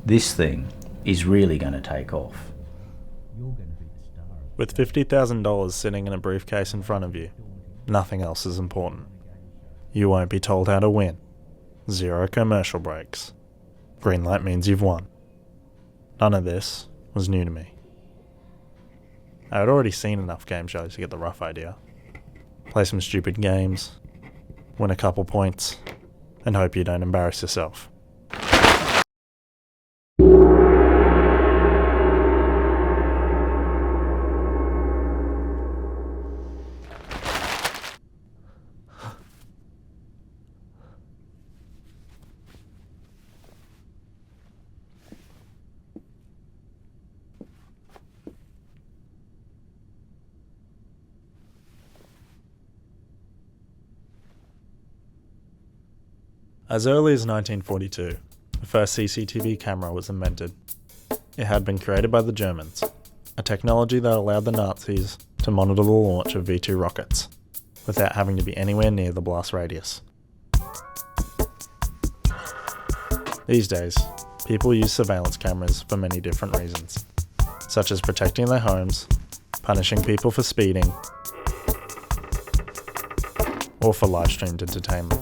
This thing is really going to take off. With $50,000 sitting in a briefcase in front of you, nothing else is important. You won't be told how to win. 0 commercial breaks. Green light means you've won. None of this was new to me. I had already seen enough game shows to get the rough idea. Play some stupid games, win a couple points, and hope you don't embarrass yourself. As early as 1942, the first CCTV camera was invented. It had been created by the Germans, a technology that allowed the Nazis to monitor the launch of V-2 rockets, without having to be anywhere near the blast radius. These days, people use surveillance cameras for many different reasons, such as protecting their homes, punishing people for speeding, or for live-streamed entertainment.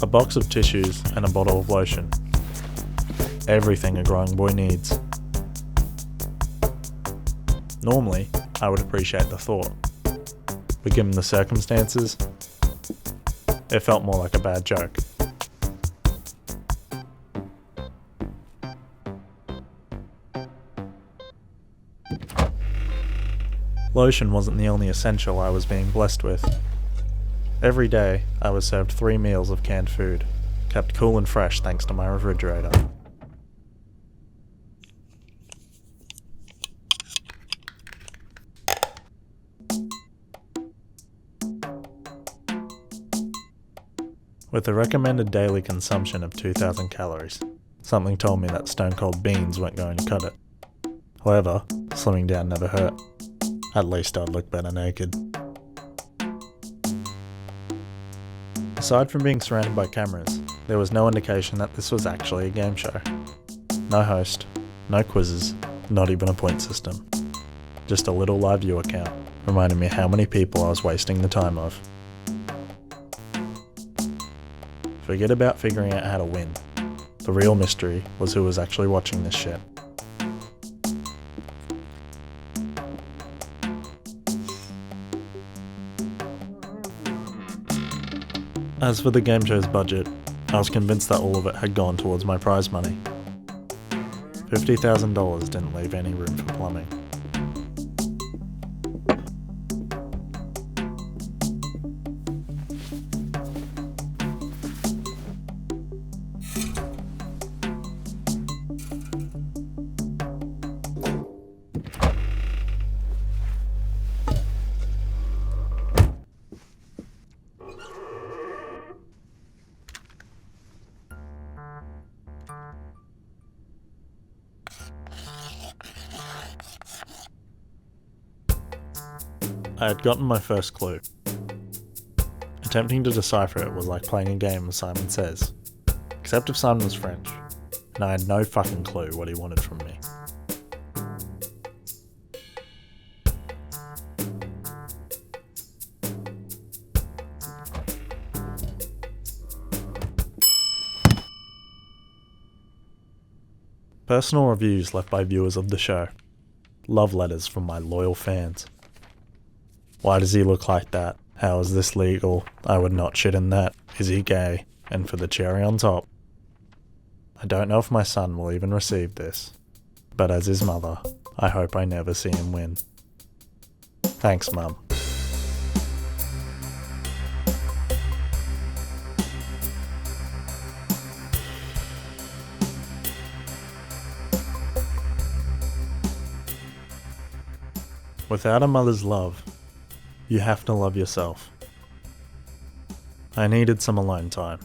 A box of tissues and a bottle of lotion. Everything a growing boy needs. Normally, I would appreciate the thought, but given the circumstances, it felt more like a bad joke. Lotion wasn't the only essential I was being blessed with. Every day, I was served 3 meals of canned food, kept cool and fresh thanks to my refrigerator. With a recommended daily consumption of 2,000 calories, something told me that stone cold beans weren't going to cut it. However, slimming down never hurt. At least I'd look better naked. Aside from being surrounded by cameras, there was no indication that this was actually a game show. No host, no quizzes, not even a point system. Just a little live viewer count, reminding me how many people I was wasting the time of. Forget about figuring out how to win. The real mystery was who was actually watching this shit. As for the game show's budget, I was convinced that all of it had gone towards my prize money. $50,000 didn't leave any room for plumbing. I had gotten my first clue. Attempting to decipher it was like playing a game of Simon Says, except if Simon was French, and I had no fucking clue what he wanted from me. Personal reviews left by viewers of the show. Love letters from my loyal fans. Why does he look like that? How is this legal? I would not shit in that. Is he gay? And for the cherry on top, I don't know if my son will even receive this, but as his mother, I hope I never see him win. Thanks, Mum. Without a mother's love, you have to love yourself. I needed some alone time.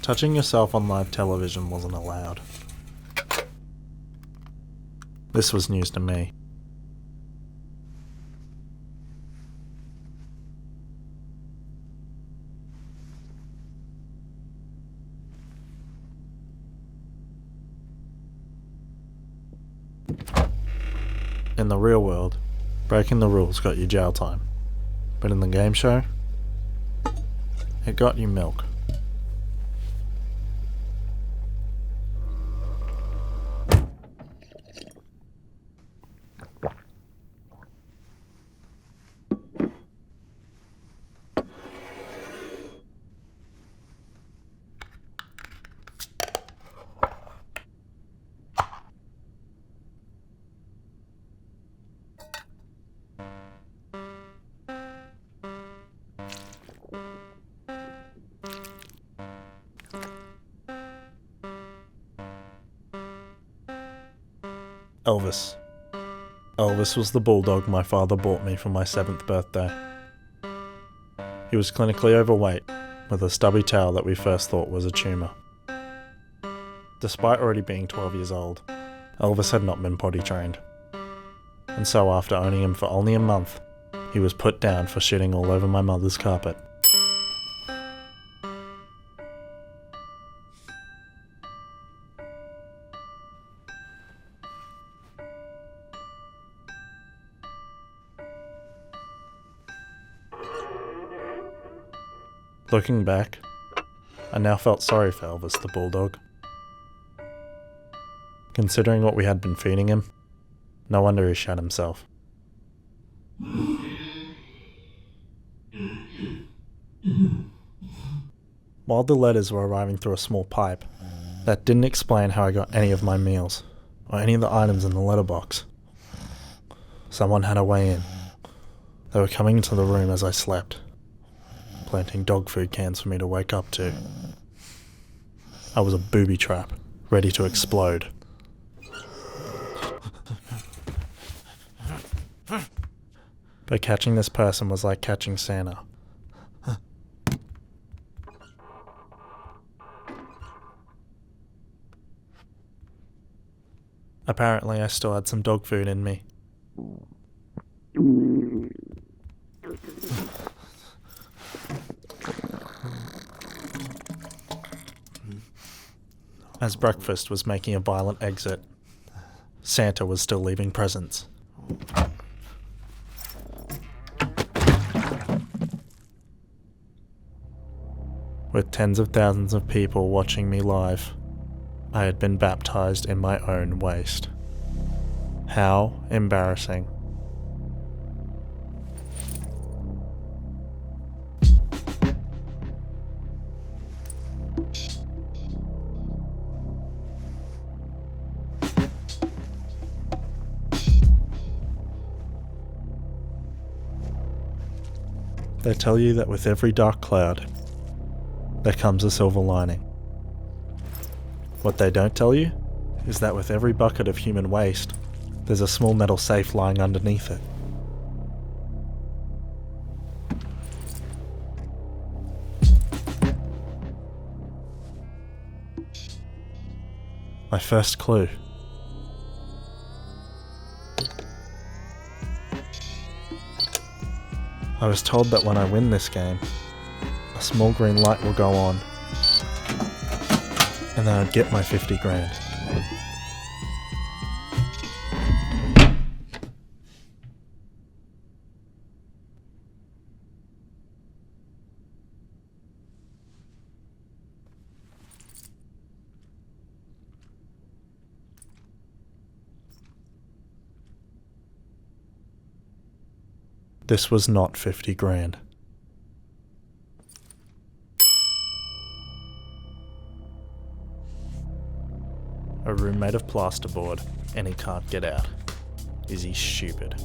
Touching yourself on live television wasn't allowed. This was news to me. In the real world, breaking the rules got you jail time. But in the game show, it got you milk. Elvis. Elvis was the bulldog my father bought me for my 7th birthday. He was clinically overweight, with a stubby tail that we first thought was a tumour. Despite already being 12 years old, Elvis had not been potty trained. And so after owning him for only a month, he was put down for shitting all over my mother's carpet. Looking back, I now felt sorry for Elvis the bulldog. Considering what we had been feeding him, no wonder he shat himself. While the letters were arriving through a small pipe, that didn't explain how I got any of my meals, or any of the items in the letterbox. Someone had a way in. They were coming into the room as I slept, planting dog food cans for me to wake up to. I was a booby trap, ready to explode. But catching this person was like catching Santa. Apparently, I still had some dog food in me. As breakfast was making a violent exit, Santa was still leaving presents. With tens of thousands of people watching me live, I had been baptized in my own waste. How embarrassing. They tell you that with every dark cloud, there comes a silver lining. What they don't tell you is that with every bucket of human waste, there's a small metal safe lying underneath it. My first clue. I was told that when I win this game, a small green light will go on, and then I'd get my 50 grand. This was not 50 grand. A room made of plasterboard, and he can't get out. Is he stupid?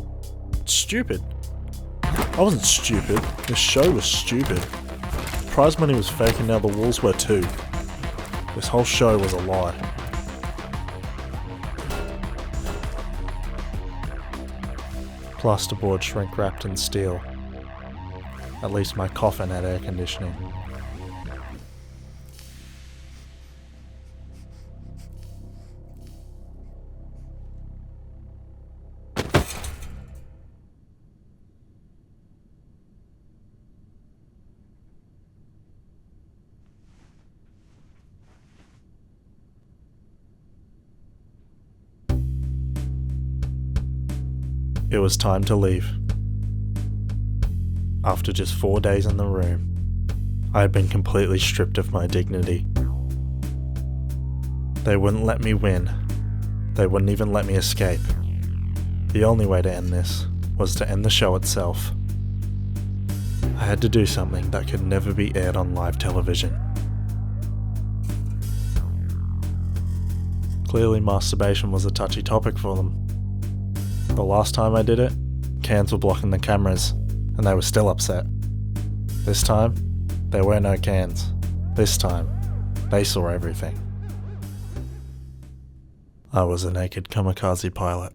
Stupid? I wasn't stupid. This show was stupid. Prize money was fake and now the walls were too. This whole show was a lie. Plasterboard shrink wrapped in steel. At least my coffin had air conditioning. It was time to leave. After just 4 days in the room, I had been completely stripped of my dignity. They wouldn't let me win. They wouldn't even let me escape. The only way to end this was to end the show itself. I had to do something that could never be aired on live television. Clearly, masturbation was a touchy topic for them. The last time I did it, cans were blocking the cameras, and they were still upset. This time, there were no cans. This time, they saw everything. I was a naked kamikaze pilot.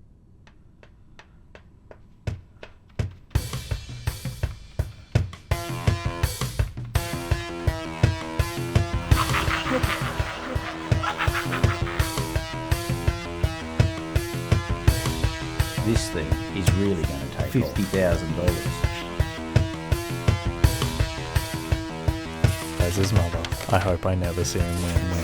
This thing is really going to take $50,000. As his mother, I hope I never see him win.